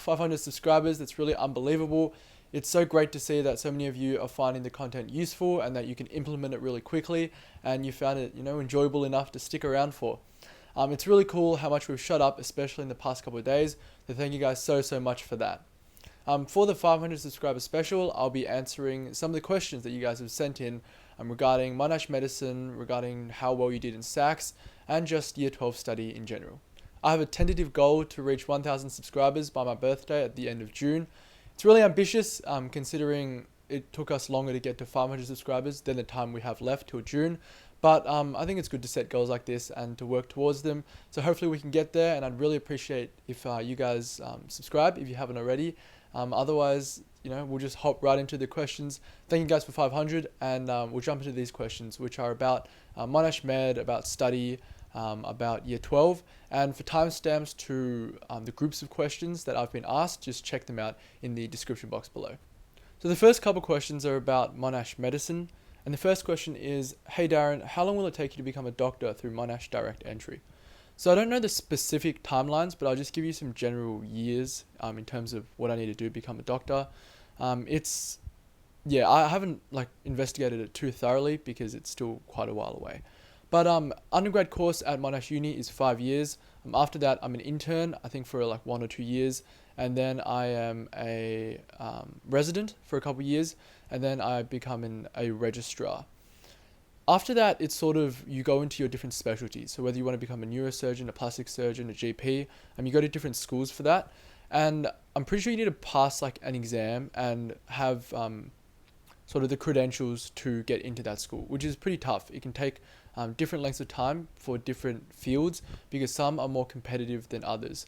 500 subscribers. That's really unbelievable. It's so great to see that so many of you are finding the content useful and that you can implement it really quickly and you found it, enjoyable enough to stick around for. It's really cool how much we've shot up, especially in the past couple of days. So thank you guys so much for that. For the 500 subscriber special, I'll be answering some of the questions that you guys have sent in regarding Monash Medicine, regarding how well you did in sacs, and just Year 12 study in general. I have a tentative goal to reach 1,000 subscribers by my birthday at the end of June. It's really ambitious, considering it took us longer to get to 500 subscribers than the time we have left till June. But I think it's good to set goals like this and to work towards them. So hopefully we can get there, and I'd really appreciate if you guys subscribe if you haven't already. Otherwise, we'll just hop right into the questions. Thank you guys for 500, and we'll jump into these questions, which are about Monash Med, about study, about Year 12, and for timestamps to the groups of questions that I've been asked, just check them out in the description box below. So the first couple questions are about Monash Medicine, and the first question is, hey Darren, how long will it take you to become a doctor through Monash Direct Entry? So I don't know the specific timelines, but I'll just give you some general years in terms of what I need to do to become a doctor. I haven't investigated it too thoroughly because it's still quite a while away. But undergrad course at Monash Uni is 5 years. After that, I'm an intern, I think for 1 or 2 years. And then I am a resident for a couple of years. And then I become a registrar. After that, it's sort of, you go into your different specialties. So whether you want to become a neurosurgeon, a plastic surgeon, a GP, you go to different schools for that. And I'm pretty sure you need to pass an exam and have sort of the credentials to get into that school, which is pretty tough. It can take different lengths of time for different fields because some are more competitive than others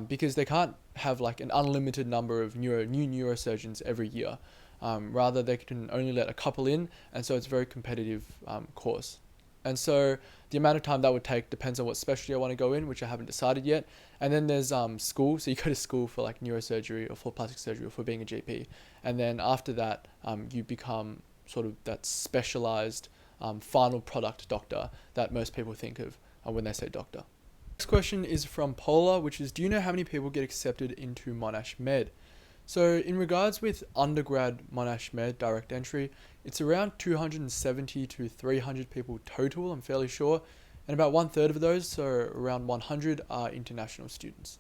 because they can't have an unlimited number of new neurosurgeons every year. Rather, they can only let a couple in, and so it's a very competitive course. And so the amount of time that would take depends on what specialty I want to go in, which I haven't decided yet. And then there's school, so you go to school for neurosurgery or for plastic surgery or for being a GP. And then after that, you become sort of that specialized final product doctor that most people think of when they say doctor. Next question is from Paula, which is, do you know how many people get accepted into Monash Med? So in regards with undergrad Monash Med direct entry, it's around 270 to 300 people total, I'm fairly sure, and about 1/3 of those, so around 100, are international students.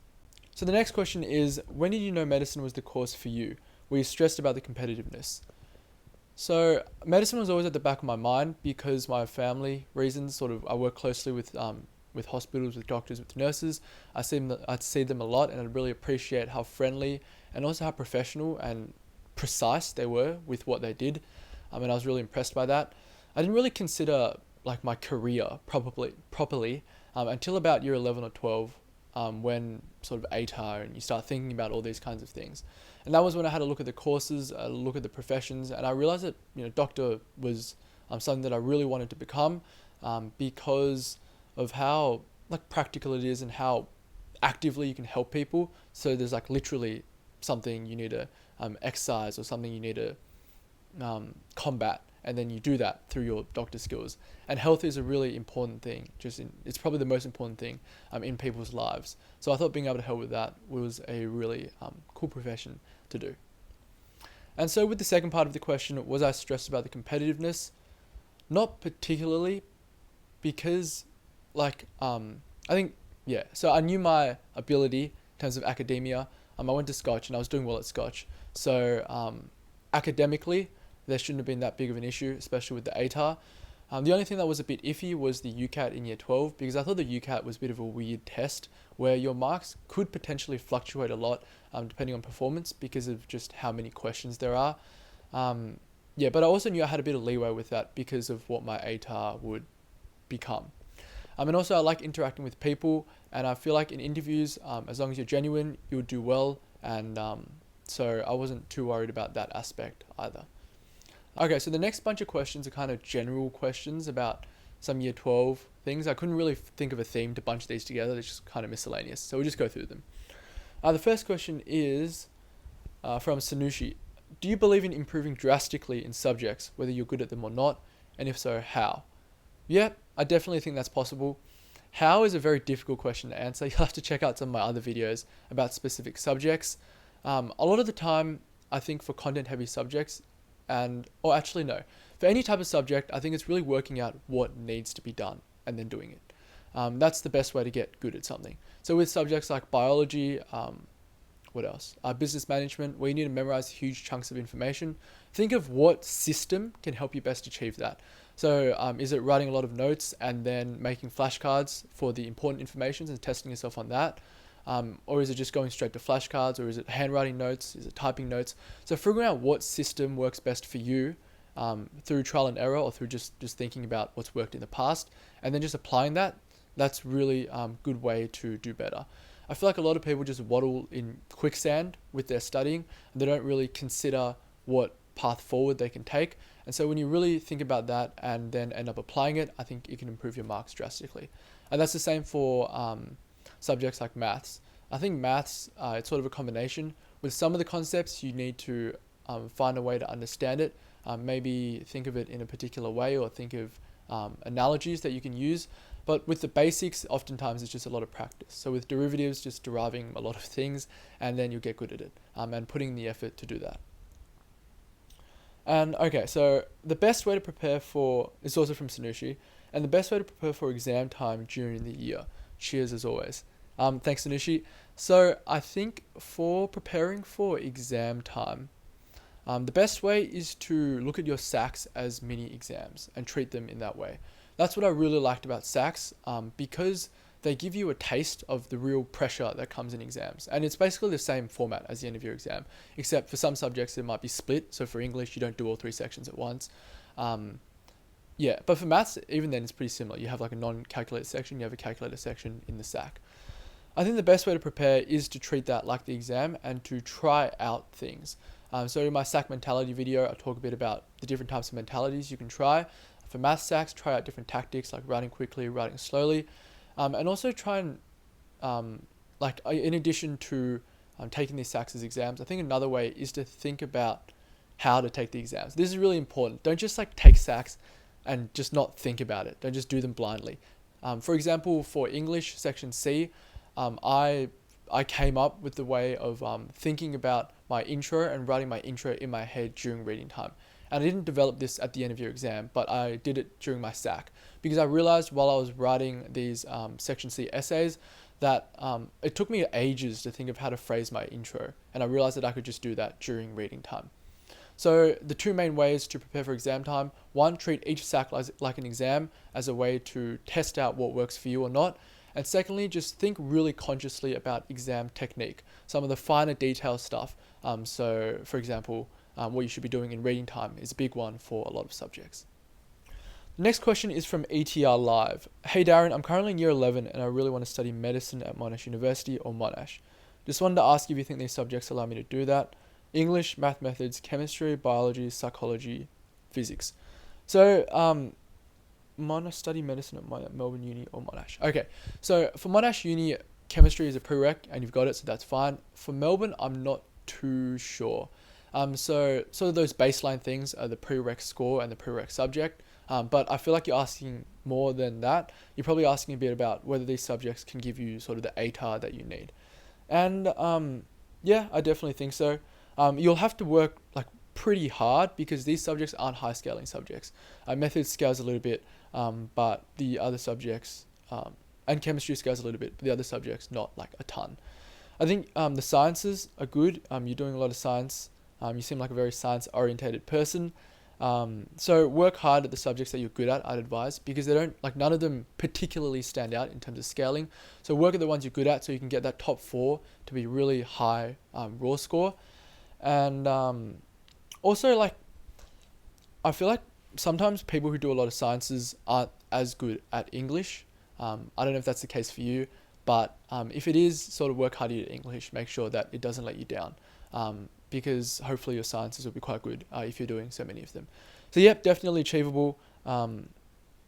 So the next question is, when did you know medicine was the course for you? Were you stressed about the competitiveness? So medicine was always at the back of my mind because my family reasons. I work closely with hospitals, with doctors, with nurses. I see them a lot, and I really appreciate how friendly and also how professional and precise they were with what they did. And I was really impressed by that. I didn't really consider my career properly until about year 11 or 12, when sort of ATAR and you start thinking about all these kinds of things. And that was when I had a look at the courses, a look at the professions, and I realized that doctor was something that I really wanted to become because of how practical it is and how actively you can help people. So there's literally something you need to exercise or something you need to combat, and then you do that through your doctor skills. And health is a really important thing. It's probably the most important thing in people's lives. So I thought being able to help with that was a really cool profession to do. And so with the second part of the question, was I stressed about the competitiveness? Not particularly, because so I knew my ability in terms of academia. I went to Scotch and I was doing well at Scotch. So academically, there shouldn't have been that big of an issue, especially with the ATAR. The only thing that was a bit iffy was the UCAT in year 12, because I thought the UCAT was a bit of a weird test where your marks could potentially fluctuate a lot depending on performance because of just how many questions there are. But I also knew I had a bit of leeway with that because of what my ATAR would become. And also I like interacting with people, and I feel like in interviews, as long as you're genuine, you'll do well. And so I wasn't too worried about that aspect either. Okay, so the next bunch of questions are kind of general questions about some year 12 things. I couldn't really think of a theme to bunch these together. They're just kind of miscellaneous. So we'll just go through them. The first question is from Sanushi. Do you believe in improving drastically in subjects, whether you're good at them or not? And if so, how? Yeah, I definitely think that's possible. How is a very difficult question to answer. You'll have to check out some of my other videos about specific subjects. A lot of the time, I think for content heavy subjects, or actually no, for any type of subject, I think it's really working out what needs to be done and then doing it. That's the best way to get good at something. So with subjects like biology, what else? Business management, where you need to memorize huge chunks of information. Think of what system can help you best achieve that. So is it writing a lot of notes and then making flashcards for the important information and testing yourself on that? Or is it just going straight to flashcards, or is it handwriting notes? Is it typing notes? So figuring out what system works best for you through trial and error, or through just thinking about what's worked in the past, and then just applying that, that's really good way to do better. I feel like a lot of people just waddle in quicksand with their studying, and they don't really consider what path forward they can take. And so when you really think about that and then end up applying it, I think it can improve your marks drastically. And that's the same for subjects like maths. I think maths, it's sort of a combination. With some of the concepts, you need to find a way to understand it. Maybe think of it in a particular way, or think of analogies that you can use. But with the basics, oftentimes it's just a lot of practice. So with derivatives, just deriving a lot of things, and then you'll get good at it, and putting the effort to do that. And okay, so the best way to prepare for, it's also from Sanushi, and the best way to prepare for exam time during the year. Cheers as always. Thanks, Sanushi. So I think for preparing for exam time, the best way is to look at your sacs as mini exams and treat them in that way. That's what I really liked about sacs, because they give you a taste of the real pressure that comes in exams. And it's basically the same format as the end of your exam, except for some subjects it might be split. So for English, you don't do all 3 sections at once. But for maths, even then it's pretty similar. You have like a non-calculated section, you have a calculated section in the sac. I think the best way to prepare is to treat that like the exam and to try out things. So in my sac mentality video, I talk a bit about the different types of mentalities you can try. For math sacs, try out different tactics like writing quickly, writing slowly, and also try and, in addition to taking these sacs as exams, I think another way is to think about how to take the exams. This is really important. Don't just take sacs and just not think about it. Don't just do them blindly. For example, for English section C, I came up with the way of thinking about my intro and writing my intro in my head during reading time. And I didn't develop this at the end of your exam, but I did it during my sac, because I realized while I was writing these section C essays that it took me ages to think of how to phrase my intro, and I realized that I could just do that during reading time. So the 2 main ways to prepare for exam time: 1, treat each sac like an exam as a way to test out what works for you or not. And secondly, just think really consciously about exam technique, some of the finer detail stuff. So for example, what you should be doing in reading time is a big one for a lot of subjects. The next question is from ETR Live. Hey Darren, I'm currently in year 11 and I really want to study medicine at Monash University or Monash. Just wanted to ask if you think these subjects allow me to do that. English, math methods, chemistry, biology, psychology, physics. So, Monash study medicine at Melbourne Uni or Monash. Okay, so for Monash Uni, chemistry is a prereq and you've got it, so that's fine. For Melbourne, I'm not too sure. So sort of those baseline things are the prereq score and the prereq subject. But I feel like you're asking more than that. You're probably asking a bit about whether these subjects can give you sort of the ATAR that you need. And yeah, I definitely think so. You'll have to work pretty hard because these subjects aren't high scaling subjects. Methods scales a little bit, but the other subjects, and chemistry scales a little bit, but the other subjects not a ton. I think the sciences are good. You're doing a lot of science. You seem like a very science orientated person. So work hard at the subjects that you're good at, I'd advise, because they don't, none of them particularly stand out in terms of scaling. So work at the ones you're good at so you can get that top 4 to be really high raw score. And also, I feel like sometimes people who do a lot of sciences aren't as good at English. I don't know if that's the case for you, but if it is, sort of work hard at English, make sure that it doesn't let you down. Because hopefully your sciences will be quite good if you're doing so many of them. So yep, definitely achievable.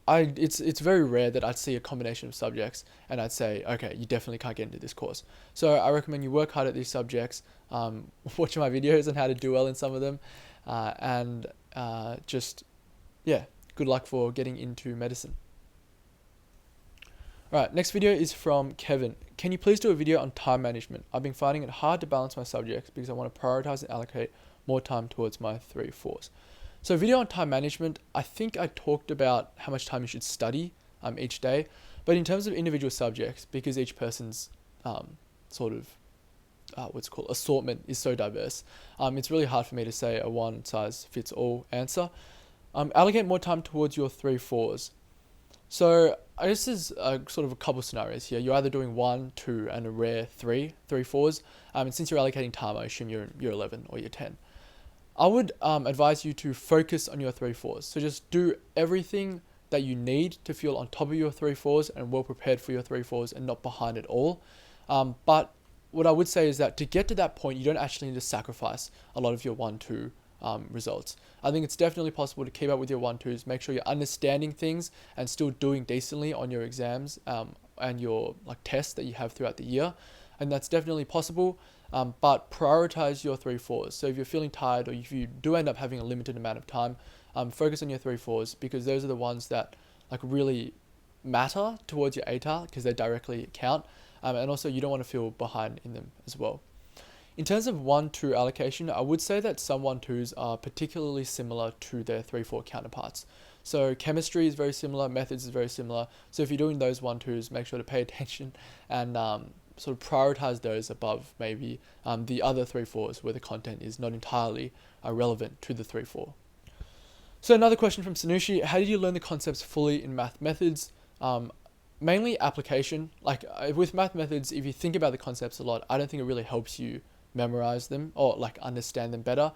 It's very rare that I'd see a combination of subjects and I'd say, okay, you definitely can't get into this course. So I recommend you work hard at these subjects, watch my videos on how to do well in some of them, and good luck for getting into medicine. Alright, next video is from Kevin. Can you please do a video on time management? I've been finding it hard to balance my subjects because I want to prioritize and allocate more time towards my 3-4s. So video on time management, I think I talked about how much time you should study each day, but in terms of individual subjects, because each person's assortment is so diverse, it's really hard for me to say a one size fits all answer. Allocate more time towards your 3-4s. So I guess there's sort of a couple scenarios here. You're either doing 1, 2, and a rare 3-4s. And since you're allocating time, I assume you're in year 11 or year 10. I would advise you to focus on your 3-4s. So just do everything that you need to feel on top of your 3-4s and well prepared for your 3-4s and not behind at all. But what I would say is that to get to that point, you don't actually need to sacrifice a lot of your 1-2 results. I think it's definitely possible to keep up with your 1-2s, make sure you're understanding things and still doing decently on your exams and your tests that you have throughout the year. And that's definitely possible, but prioritize your 3-4s. So if you're feeling tired or if you do end up having a limited amount of time, focus on your 3-4s because those are the ones that really matter towards your ATAR because they directly count. And also you don't want to feel behind in them as well. In terms of 1-2 allocation, I would say that some 1-2s are particularly similar to their 3-4 counterparts. So chemistry is very similar, methods is very similar. So if you're doing those 1-2s, make sure to pay attention and sort of prioritize those above maybe the other 3-4s where the content is not entirely relevant to the 3-4. So another question from Sanushi, how did you learn the concepts fully in math methods? Mainly application. With math methods, if you think about the concepts a lot, I don't think it really helps you memorize them or understand them better.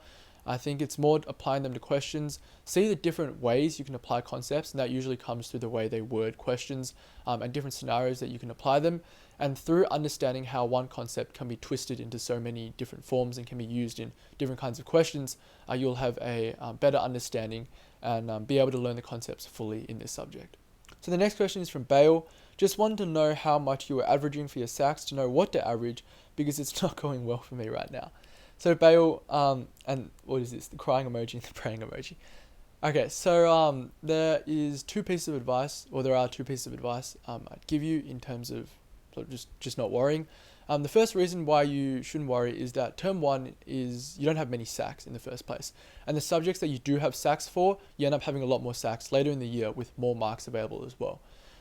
I think it's more applying them to questions, see the different ways you can apply concepts, and that usually comes through the way they word questions and different scenarios that you can apply them, and through understanding how one concept can be twisted into so many different forms and can be used in different kinds of questions, you'll have a better understanding and be able to learn the concepts fully in this subject. So the next question is from Bale. Just wanted to know how much you were averaging for your sacs to know what to average because it's not going well for me right now. So Bale, and what is this? The crying emoji and the praying emoji. Okay, so there are two pieces of advice I'd give you in terms of just not worrying. The first reason why you shouldn't worry is that term 1 is you don't have many sacs in the first place. And the subjects that you do have sacs for, you end up having a lot more sacs later in the year with more marks available as well.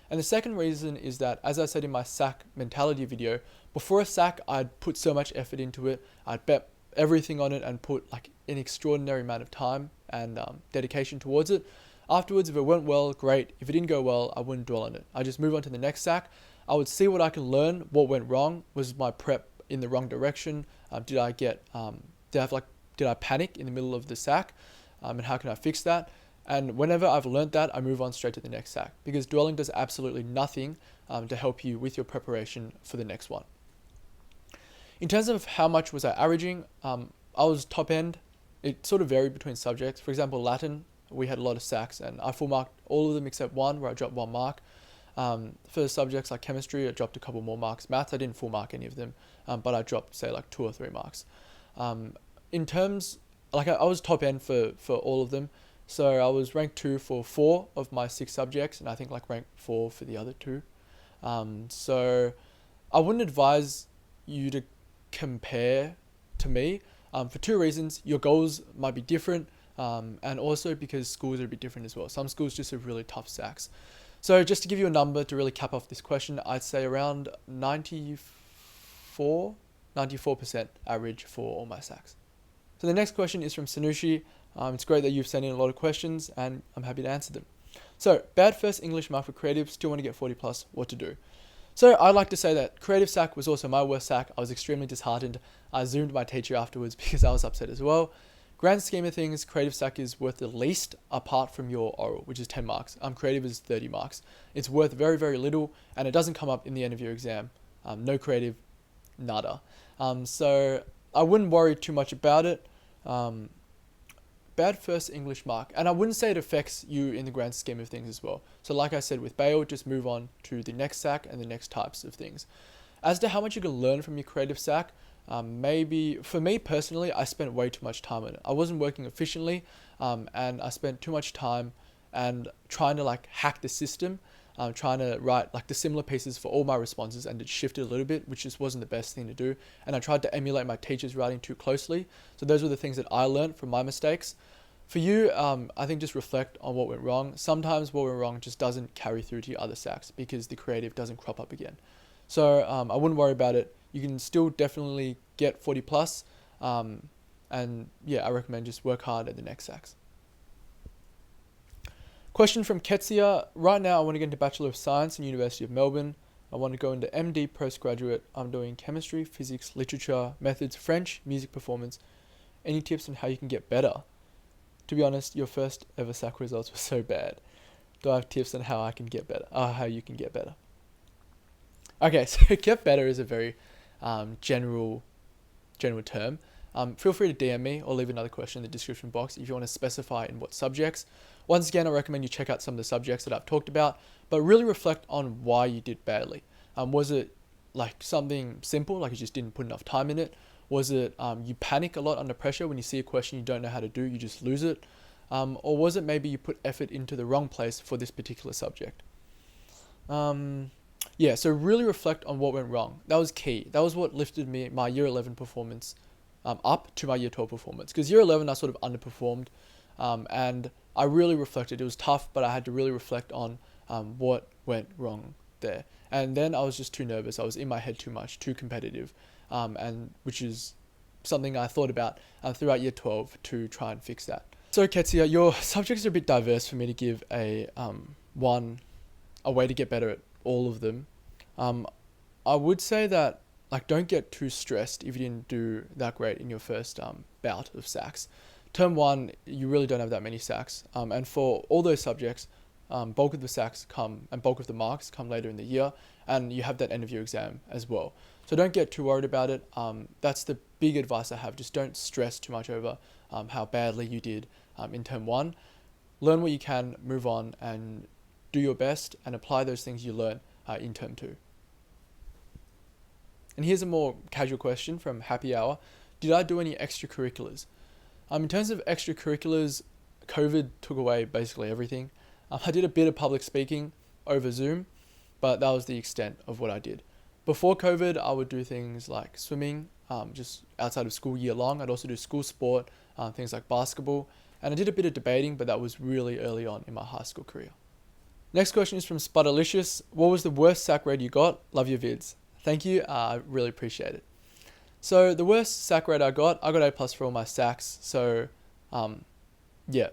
And the second reason is that, as I said in my sac mentality video, before a sac, I'd put so much effort into it. I'd bet everything on it and put an extraordinary amount of time and dedication towards it. Afterwards, if it went well, great. If it didn't go well, I wouldn't dwell on it. I just move on to the next sac. I would see what I can learn, what went wrong, was my prep in the wrong direction, did I panic in the middle of the sac, and how can I fix that? And whenever I've learned that, I move on straight to the next sac because dwelling does absolutely nothing to help you with your preparation for the next one. In terms of how much was I averaging, I was top end. It sort of varied between subjects. For example, Latin, we had a lot of sacs and I full marked all of them except one where I dropped 1 mark. For subjects like chemistry, I dropped a couple more marks. Maths, I didn't full mark any of them, but I dropped say 2 or 3 marks. In terms, I was top end for all of them. So I was ranked 2 for 4 of my 6 subjects, and I think ranked 4 for the other 2. So I wouldn't advise you to compare to me for 2 reasons. Your goals might be different, and also because schools are a bit different as well. Some schools just have really tough sacs. So just to give you a number to really cap off this question, I'd say around 94% average for all my sacs. So the next question is from Sanushi. It's great that you've sent in a lot of questions and I'm happy to answer them. So, bad first English mark for creative, still want to get 40 plus, what to do? So I'd like to say that creative sac was also my worst sac. I was extremely disheartened. I zoomed my teacher afterwards because I was upset as well. Grand scheme of things, creative sac is worth the least apart from your oral, which is 10 marks. Creative is 30 marks. It's worth very, very little and it doesn't come up in the end of your exam. No creative, nada. So I wouldn't worry too much about it. Bad first English mark. And I wouldn't say it affects you in the grand scheme of things as well. So like I said with Bale, just move on to the next sac and the next types of things. As to how much you can learn from your creative sac, maybe for me personally, I spent way too much time on it. I wasn't working efficiently, and I spent too much time and trying to hack the system. trying to write like the similar pieces for all my responses, and it shifted a little bit, which just wasn't the best thing to do. And I tried to emulate my teacher's writing too closely. So those were the things that I learned from my mistakes. For you, I think just reflect on what went wrong. Sometimes what went wrong just doesn't carry through to your other sacs because the creative doesn't crop up again. So I wouldn't worry about it. You can still definitely get 40 plus. And yeah, I recommend just work hard at the next sacs. Question from Ketsia. Right now I want to get into Bachelor of Science in University of Melbourne. I want to go into MD postgraduate. I'm doing chemistry, physics, literature, methods, French, music performance. Any tips on how you can get better? To be honest, your first ever SAC results were so bad. Do I have tips on how I can get better? How you can get better? Okay, so get better is a very general term. Feel free to DM me or leave another question in the description box if you want to specify in what subjects. Once again, I recommend you check out some of the subjects that I've talked about, but really reflect on why you did badly. Was it like something simple, like you just didn't put enough time in it? Was it you panic a lot under pressure when you see a question you don't know how to do, you just lose it? Or was it maybe you put effort into the wrong place for this particular subject? Yeah, so really reflect on what went wrong. That was key. That was what lifted my year 11 performance up to my year 12 performance. Because year 11 I sort of underperformed, and I really reflected. It was tough, but I had to really reflect on what went wrong there. And then I was just too nervous. I was in my head too much, too competitive, and which is something I thought about throughout year 12 to try and fix that. So Ketsia, your subjects are a bit diverse for me to give a way to get better at all of them. I would say that don't get too stressed if you didn't do that great in your first bout of sacs. Term 1, you really don't have that many sacs, and for all those subjects, bulk of the sacs come and bulk of the marks come later in the year, and you have that end of year exam as well. So don't get too worried about it. That's the big advice I have. Just don't stress too much over how badly you did in term 1. Learn what you can, move on, and do your best and apply those things you learn in term 2. And here's a more casual question from Happy Hour. Did I do any extracurriculars? In terms of extracurriculars, COVID took away basically everything. I did a bit of public speaking over Zoom, but that was the extent of what I did. Before COVID, I would do things like swimming, just outside of school year long. I'd also do school sport, things like basketball, and I did a bit of debating, but that was really early on in my high school career. Next question is from Sputterlicious. What was the worst SAC grade you got? Love your vids. Thank you. I really appreciate it. So the worst SAC grade I got A+ for all my sacs. So, yeah.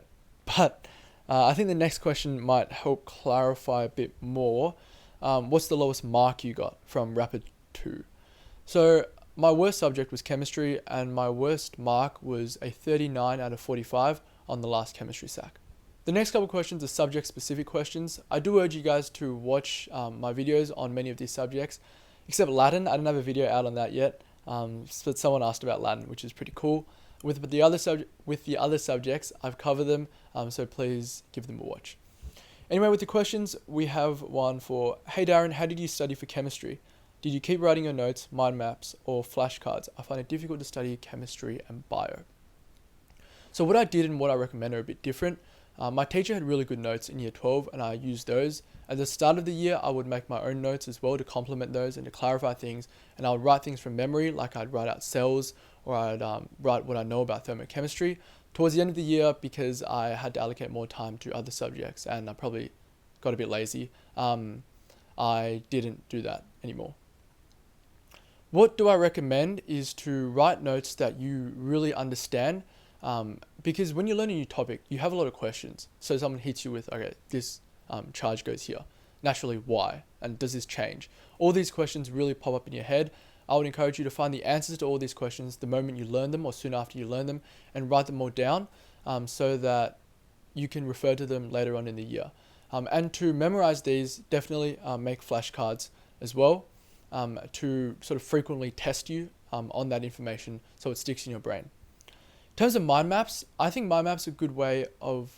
But I think the next question might help clarify a bit more. What's the lowest mark you got from Rapid 2? So my worst subject was chemistry, and my worst mark was a 39 out of 45 on the last chemistry SAC. The next couple questions are subject-specific questions. I do urge you guys to watch my videos on many of these subjects, except Latin. I don't have a video out on that yet, but someone asked about Latin, which is pretty cool. With the other subjects, I've covered them, so please give them a watch. Anyway, with the questions, we have one for, hey Darren, how did you study for chemistry? Did you keep writing your notes, mind maps, or flashcards? I find it difficult to study chemistry and bio. So what I did and what I recommend are a bit different. My teacher had really good notes in year 12, and I used those. At the start of the year, I would make my own notes as well to complement those and to clarify things. And I would write things from memory, like I'd write out cells, or I'd write what I know about thermochemistry. Towards the end of the year, because I had to allocate more time to other subjects, and I probably got a bit lazy, I didn't do that anymore. What do I recommend is to write notes that you really understand, because when you learn a new topic, you have a lot of questions. So someone hits you with, okay, this charge goes here. Naturally, why? And does this change? All these questions really pop up in your head. I would encourage you to find the answers to all these questions the moment you learn them or soon after you learn them, and write them all down so that you can refer to them later on in the year. And to memorize these, definitely make flashcards as well to sort of frequently test you on that information so it sticks in your brain. In terms of mind maps, I think mind maps are a good way of,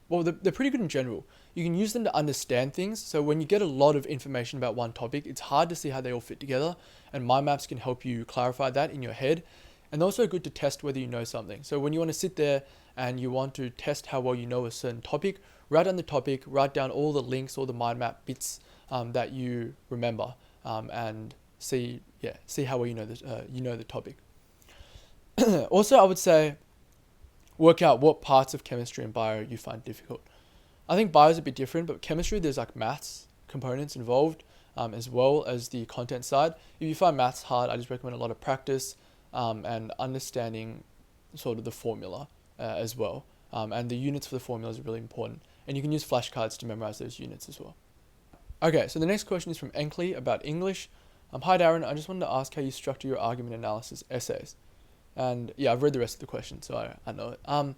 well, they're pretty good in general. You can use them to understand things. So when you get a lot of information about one topic, it's hard to see how they all fit together. And mind maps can help you clarify that in your head. And they're also good to test whether you know something. So when you want to sit there and you want to test how well you know a certain topic, write down the topic, write down all the links, all the mind map bits that you remember, and see how well you know the topic. Also, I would say work out what parts of chemistry and bio you find difficult. I think bio is a bit different, but chemistry, there's like maths components involved, as well as the content side. If you find maths hard, I just recommend a lot of practice and understanding sort of the formula as well. And the units for the formulas are really important. And you can use flashcards to memorize those units as well. Okay, so the next question is from Enkley about English. Hi Darren, I just wanted to ask how you structure your argument analysis essays. And yeah, I've read the rest of the question, so I know it.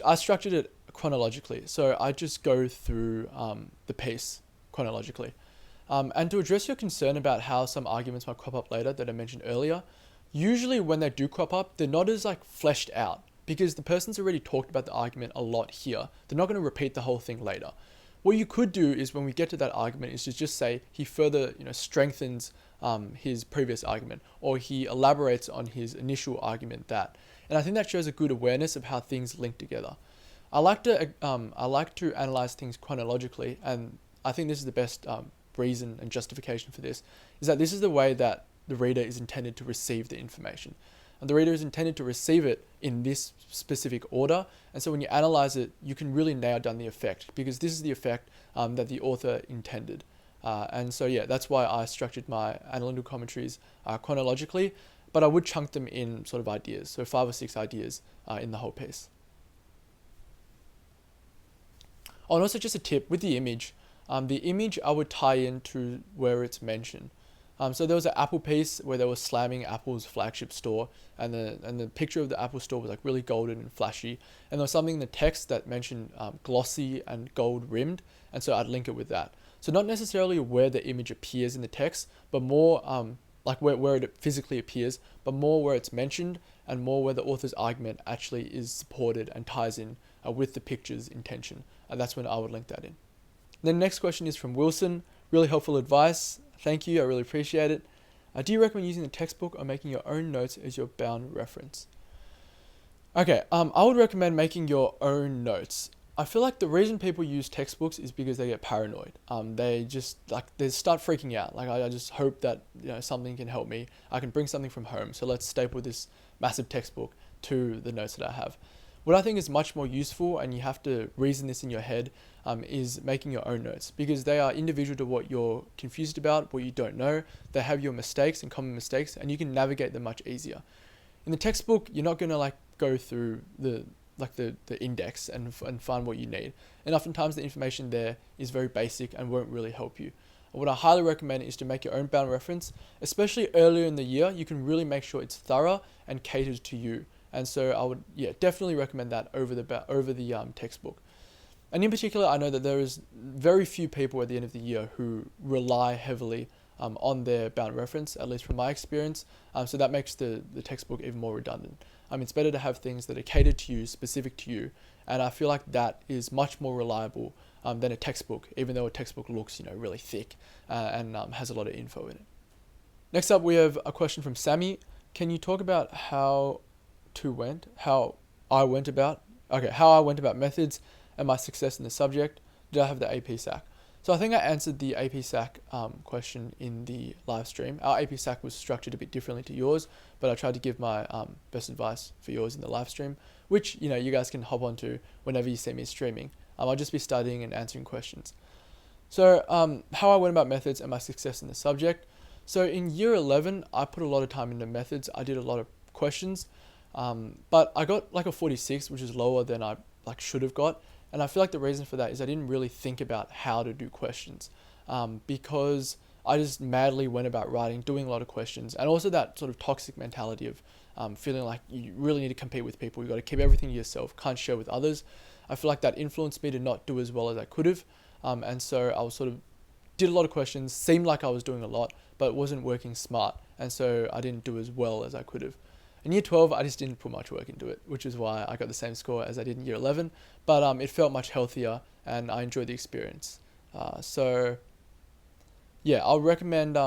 I structured it chronologically, so I just go through the piece chronologically. And to address your concern about how some arguments might crop up later that I mentioned earlier, usually when they do crop up, they're not as like fleshed out because the person's already talked about the argument a lot here. They're not going to repeat the whole thing later. What you could do is when we get to that argument is to just say he further strengthens his previous argument, or he elaborates on his initial argument that. And I think that shows a good awareness of how things link together. I like to analyze things chronologically, and I think this is the best reason and justification for this, is that this is the way that the reader is intended to receive the information. And the reader is intended to receive it in this specific order. And so when you analyze it, you can really nail down the effect, because this is the effect that the author intended. And so, yeah, that's why I structured my analytical commentaries chronologically, but I would chunk them in sort of ideas. So 5 or 6 ideas in the whole piece. Oh, and also just a tip with the image I would tie into where it's mentioned. So there was an Apple piece where they were slamming Apple's flagship store, and the picture of the Apple store was like really golden and flashy. And there was something in the text that mentioned glossy and gold rimmed, and so I'd link it with that. So not necessarily where the image appears in the text, but more like where it physically appears, but more where it's mentioned, and more where the author's argument actually is supported and ties in with the picture's intention. And that's when I would link that in. The next question is from Wilson. Really helpful advice. Thank you. I really appreciate it. Do you recommend using the textbook or making your own notes as your bound reference? Okay, I would recommend making your own notes. I feel like the reason people use textbooks is because they get paranoid. They start freaking out. Like I just hope that something can help me. I can bring something from home. So let's staple this massive textbook to the notes that I have. What I think is much more useful, and you have to reason this in your head, is making your own notes, because they are individual to what you're confused about, what you don't know. They have your mistakes and common mistakes, and you can navigate them much easier. In the textbook, you're not going to go through the index and find what you need. And oftentimes the information there is very basic and won't really help you. What I highly recommend is to make your own bound reference, especially earlier in the year. You can really make sure it's thorough and catered to you. And so I would definitely recommend that over the textbook. And in particular, I know that there is very few people at the end of the year who rely heavily on their bound reference, at least from my experience. So that makes the textbook even more redundant. It's better to have things that are catered to you, specific to you. And I feel like that is much more reliable than a textbook, even though a textbook looks really thick and has a lot of info in it. Next up, we have a question from Sammy. Can you talk about how I went about methods and my success in the subject? Did I have the AP SAC? So I think I answered the AP SAC question in the live stream. Our AP SAC was structured a bit differently to yours, but I tried to give my best advice for yours in the live stream, which you guys can hop onto whenever you see me streaming. I'll just be studying and answering questions. So how I went about methods and my success in the subject. So in year 11, I put a lot of time into methods. I did a lot of questions, but I got like a 46, which is lower than I should have got. And I feel like the reason for that is I didn't really think about how to do questions, because I just madly went about writing, doing a lot of questions, and also that sort of toxic mentality of feeling like you really need to compete with people. You got to keep everything to yourself, can't share with others. I feel like that influenced me to not do as well as I could have, and so I was sort of did a lot of questions, seemed like I was doing a lot, but wasn't working smart, and so I didn't do as well as I could have. In year 12, I just didn't put much work into it, which is why I got the same score as I did in year 11, but it felt much healthier and I enjoyed the experience. So yeah, I'll recommend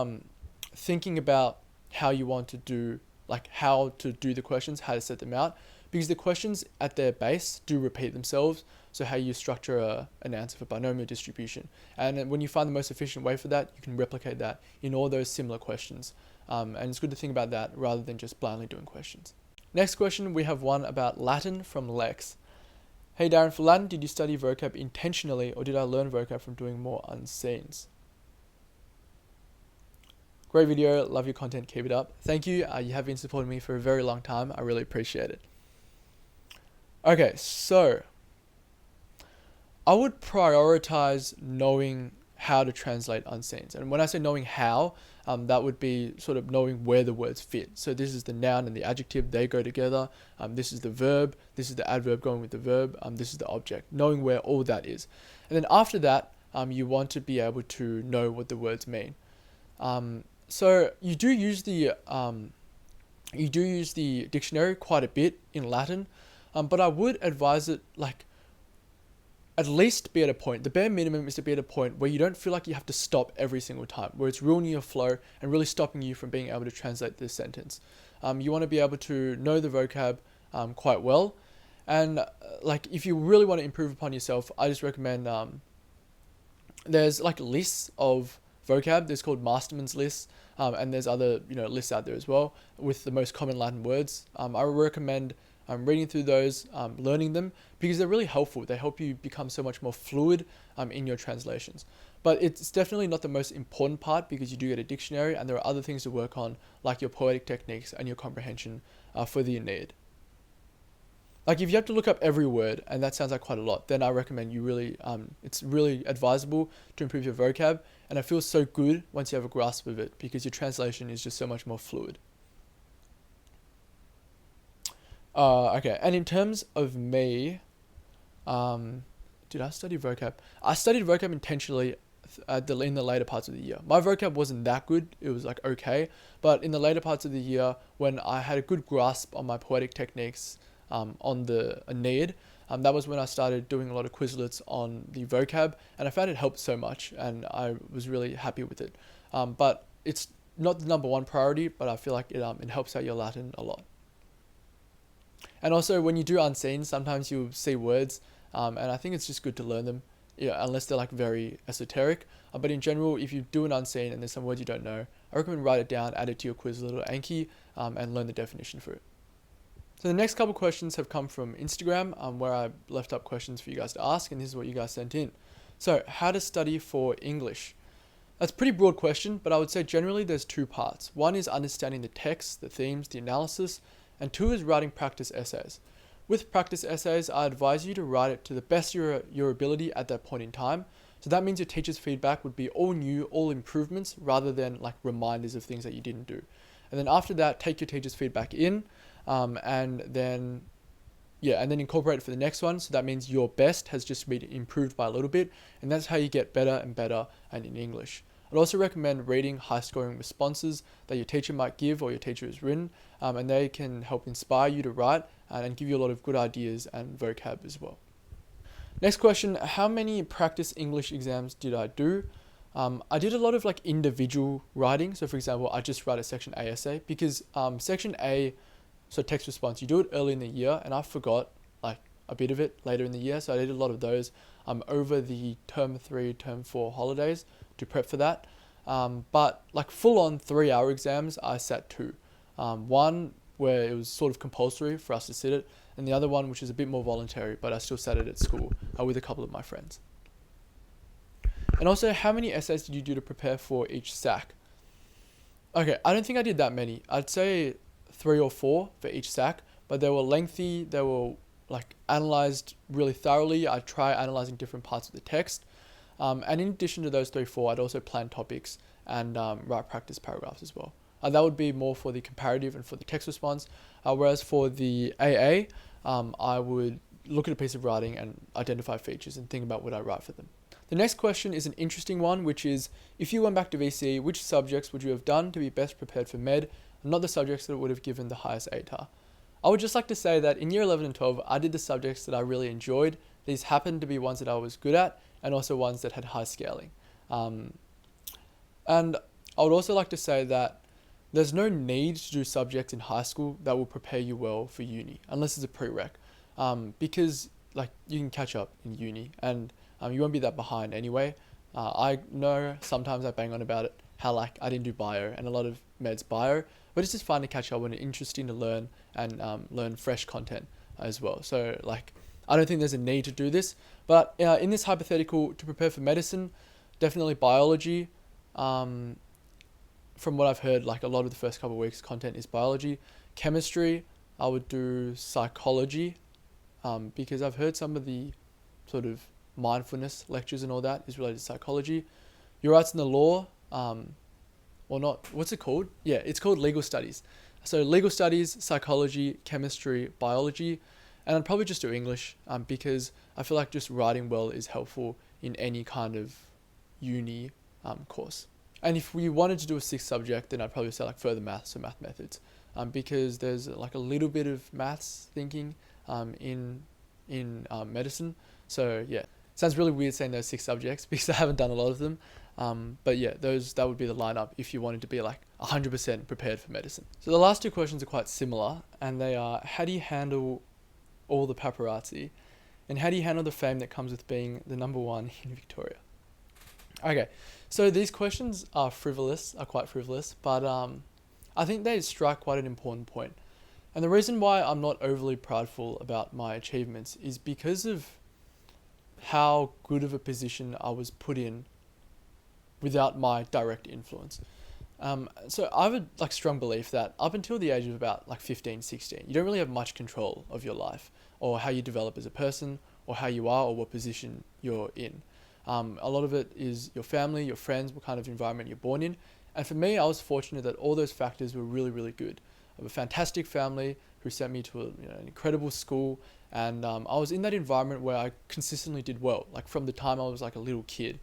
thinking about how you want to do, how to do the questions, how to set them out, because the questions at their base do repeat themselves. So how you structure an answer for binomial distribution. And when you find the most efficient way for that, you can replicate that in all those similar questions. And it's good to think about that rather than just blindly doing questions. Next question, we have one about Latin from Lex. Hey Darren, for Latin, did you study vocab intentionally or did I learn vocab from doing more unseens? Great video, love your content, keep it up. Thank you, you have been supporting me for a very long time, I really appreciate it. Okay, so I would prioritize knowing how to translate unseens. And when I say knowing how, that would be sort of knowing where the words fit. So this is the noun and the adjective, they go together. This is the verb, this is the adverb going with the verb, this is the object, knowing where all that is. And then after that, you want to be able to know what the words mean. So you do use the dictionary quite a bit in Latin, but I would advise it like at least be at a point. The bare minimum is to be at a point where you don't feel like you have to stop every single time, where it's ruining your flow and really stopping you from being able to translate this sentence. You want to be able to know the vocab quite well, and like if you really want to improve upon yourself, I just recommend there's like lists of vocab. There's called Masterman's lists, and there's other lists out there as well with the most common Latin words. I recommend reading through those, learning them, because they're really helpful. They help you become so much more fluid in your translations. But it's definitely not the most important part, because you do get a dictionary and there are other things to work on, like your poetic techniques and your comprehension for the Aeneid. Like if you have to look up every word, and that sounds like quite a lot, then I recommend you really, it's really advisable to improve your vocab, and it feels so good once you have a grasp of it, because your translation is just so much more fluid. Okay, and in terms of me, did I study vocab? I studied vocab intentionally in the later parts of the year. My vocab wasn't that good, it was like okay, but in the later parts of the year, when I had a good grasp on my poetic techniques on the Aeneid, that was when I started doing a lot of Quizlets on the vocab, and I found it helped so much, and I was really happy with it. But it's not the number one priority, but I feel like it helps out your Latin a lot. And also, when you do unseen, sometimes you'll see words, and I think it's just good to learn them, unless they're like very esoteric. But in general, if you do an unseen and there's some words you don't know, I recommend write it down, add it to your Quizlet or Anki, and learn the definition for it. So the next couple questions have come from Instagram, where I left up questions for you guys to ask, and this is what you guys sent in. So, how to study for English? That's a pretty broad question, but I would say generally there's two parts. One is understanding the text, the themes, the analysis, and two is writing practice essays. With practice essays, I advise you to write it to the best of your ability at that point in time. So that means your teacher's feedback would be all new, all improvements, rather than like reminders of things that you didn't do. And then after that, take your teacher's feedback in, and then incorporate it for the next one. So that means your best has just been improved by a little bit, and that's how you get better and better and in English. I'd also recommend reading high-scoring responses that your teacher might give or your teacher has written, and they can help inspire you to write and give you a lot of good ideas and vocab as well. Next question, how many practice English exams did I do? I did a lot of like individual writing. So for example, I just write a section A essay, because section A, so text response, you do it early in the year, and I forgot like a bit of it later in the year. So I did a lot of those over the term 3, term 4 holidays to prep for that. But like full on 3-hour exams, I sat 2. One where it was sort of compulsory for us to sit it, and the other one which is a bit more voluntary, but I still sat it at school with a couple of my friends. And also, how many essays did you do to prepare for each sac? Okay, I don't think I did that many. I'd say 3 or 4 for each sac, but they were lengthy, they were like analyzed really thoroughly. I try analyzing different parts of the text. And in addition to those 3 or 4, I'd also plan topics and write practice paragraphs as well. That would be more for the comparative and for the text response. Whereas for the AA, I would look at a piece of writing and identify features and think about what I write for them. The next question is an interesting one, which is, if you went back to VC, which subjects would you have done to be best prepared for Med, and not the subjects that would have given the highest ATAR? I would just like to say that in year 11 and 12, I did the subjects that I really enjoyed. These happened to be ones that I was good at, and also ones that had high scaling. And I would also like to say that there's no need to do subjects in high school that will prepare you well for uni, unless it's a prereq, because like you can catch up in uni, and you won't be that behind anyway. I know sometimes I bang on about it, how like I didn't do bio, and a lot of meds bio, but it's just fun to catch up and interesting to learn and learn fresh content as well. So like I don't think there's a need to do this, but in this hypothetical, to prepare for medicine, definitely biology. From what I've heard, like a lot of the first couple of weeks content is biology. Chemistry, I would do psychology, because I've heard some of the sort of mindfulness lectures and all that is related to psychology. Your rights in the law, or not, what's it called? Yeah, it's called legal studies. So legal studies, psychology, chemistry, biology, and I'd probably just do English, because I feel like just writing well is helpful in any kind of uni course. And if we wanted to do a sixth subject, then I'd probably say like further maths or math methods, because there's like a little bit of maths thinking in medicine. So yeah, sounds really weird saying those six subjects because I haven't done a lot of them. But yeah, that would be the lineup if you wanted to be like 100% prepared for medicine. So the last two questions are quite similar, and they are: how do you handle all the paparazzi, and how do you handle the fame that comes with being the number one in Victoria? Okay, so these questions are quite frivolous, but I think they strike quite an important point. And the reason why I'm not overly proudful about my achievements is because of how good of a position I was put in without my direct influence. So I have a like strong belief that up until the age of about like 15, 16, you don't really have much control of your life or how you develop as a person or how you are or what position you're in. A lot of it is your family, your friends, what kind of environment you're born in. And for me, I was fortunate that all those factors were really, really good. I have a fantastic family who sent me to an incredible school, and I was in that environment where I consistently did well. Like from the time I was like a little kid,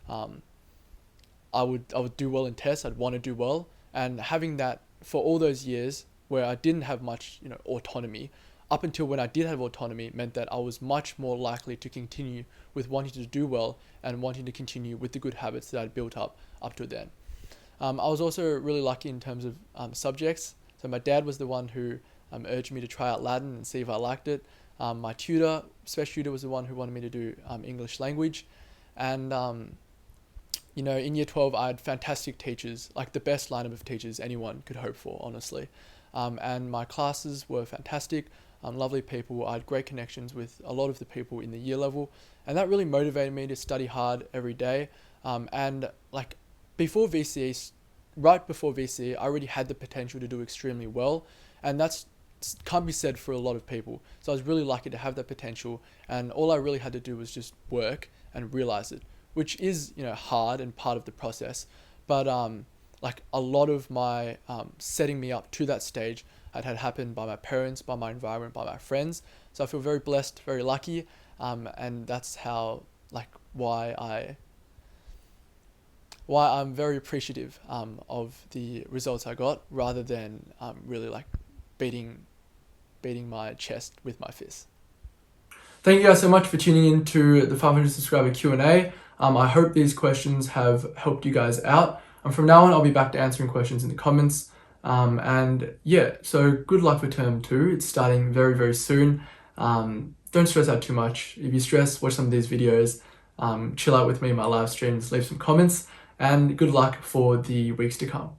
I would do well in tests. I'd want to do well, and having that for all those years where I didn't have much autonomy, up until when I did have autonomy, meant that I was much more likely to continue with wanting to do well and wanting to continue with the good habits that I'd built up to then. I was also really lucky in terms of subjects. So my dad was the one who urged me to try out Latin and see if I liked it. My special tutor, was the one who wanted me to do English language. And, in year 12, I had fantastic teachers, like the best lineup of teachers anyone could hope for, honestly. And my classes were fantastic. Lovely people. I had great connections with a lot of the people in the year level, and that really motivated me to study hard every day. And like right before VCE, I already had the potential to do extremely well, and that's can't be said for a lot of people. So I was really lucky to have that potential, and all I really had to do was just work and realize it, which is hard and part of the process. But like a lot of my setting me up to that stage had happened by my parents, by my environment, by my friends. So I feel very blessed, very lucky, and that's how why I'm very appreciative of the results I got, rather than really beating my chest with my fist. Thank you guys so much for tuning in to the 500 subscriber Q&A. I hope these questions have helped you guys out. From now on, I'll be back to answering questions in the comments. And yeah, so good luck for term 2. It's starting very, very soon. Don't stress out too much. If you stress, watch some of these videos, chill out with me in my live streams, leave some comments, and good luck for the weeks to come.